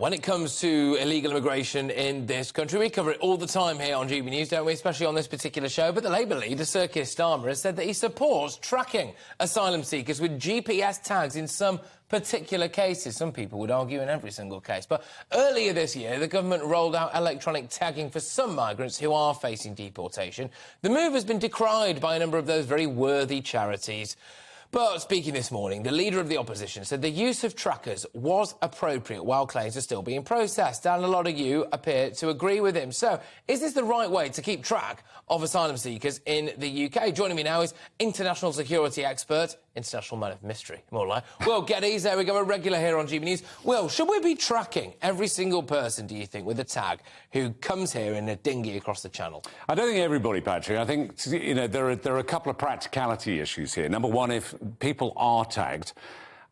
When it comes to illegal immigration in this country, we cover it all the time here on GBNews, don't we, especially on this particular show. But the Labour leader, Sir Keir, has said that he supports tracking asylum seekers with GPS tags in some particular cases. Some people would argue in every single case. But earlier this year, the government rolled out electronic tagging for some migrants who are facing deportation. The move has been decried by a number of those very worthy charities. But speaking this morning, the leader of the opposition said the use of trackers was appropriate while claims are still being processed, and a lot of you appear to agree with him. So, is this the right way to keep track of asylum seekers in the UK? Joining me now is international security expert, international man of mystery, more like, Will Geddes. There we go, a regular here on GBNews. Will, should we be tracking every single person, do you think, with a tag who comes here in a dinghy across the channel? I don't think everybody, Patrick. I think, there are a couple of practicality issues here. Number one, if people are tagged,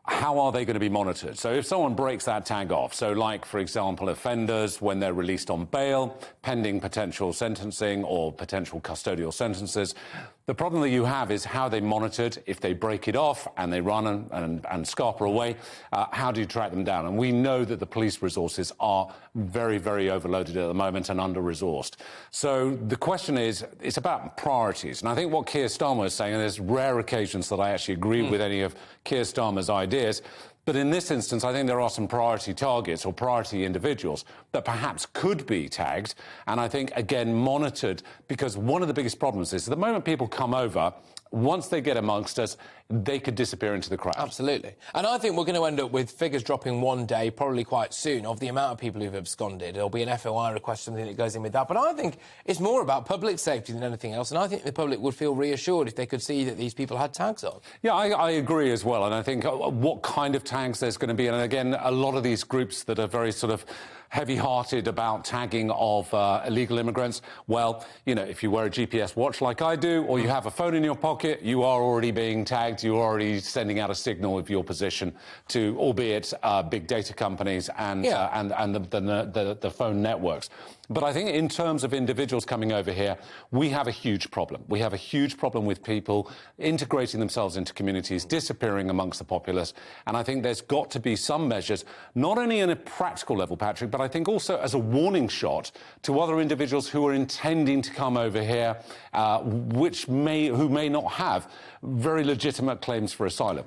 how are they going to be monitored? So if someone breaks that tag off, so like, for example, offenders, when they're released on bail, pending potential sentencing or potential custodial sentences, the problem that you have is how they monitored. If they break it off and they run and scarper away, how do you track them down? And we know that the police resources are very, very overloaded at the moment and under-resourced. So the question is, it's about priorities. And I think what Keir Starmer is saying, and there's rare occasions that I actually agree with any of Keir Starmer's ideas, but in this instance, I think there are some priority targets or priority individuals that perhaps could be tagged and I think, again, monitored, because one of the biggest problems is the moment people come over, once they get amongst us, they could disappear into the crowd. Absolutely. And I think we're going to end up with figures dropping one day, probably quite soon, of the amount of people who've absconded. There'll be an FOI request, something that goes in with that. But I think it's more about public safety than anything else. And I think the public would feel reassured if they could see that these people had tags on. Yeah, I agree as well. And I think what kind of tags there's going to be. And again, a lot of these groups that are very sort of heavy-hearted about tagging of illegal immigrants, well, if you wear a GPS watch like I do, or you have a phone in your pocket, you are already being tagged, you're already sending out a signal of your position to, albeit big data companies and the phone networks. But I think in terms of individuals coming over here, we have a huge problem. We have a huge problem with people integrating themselves into communities, disappearing amongst the populace. And I think there's got to be some measures, not only on a practical level, Patrick, but I think also as a warning shot to other individuals who are intending to come over here, who may not have very legitimate claims for asylum.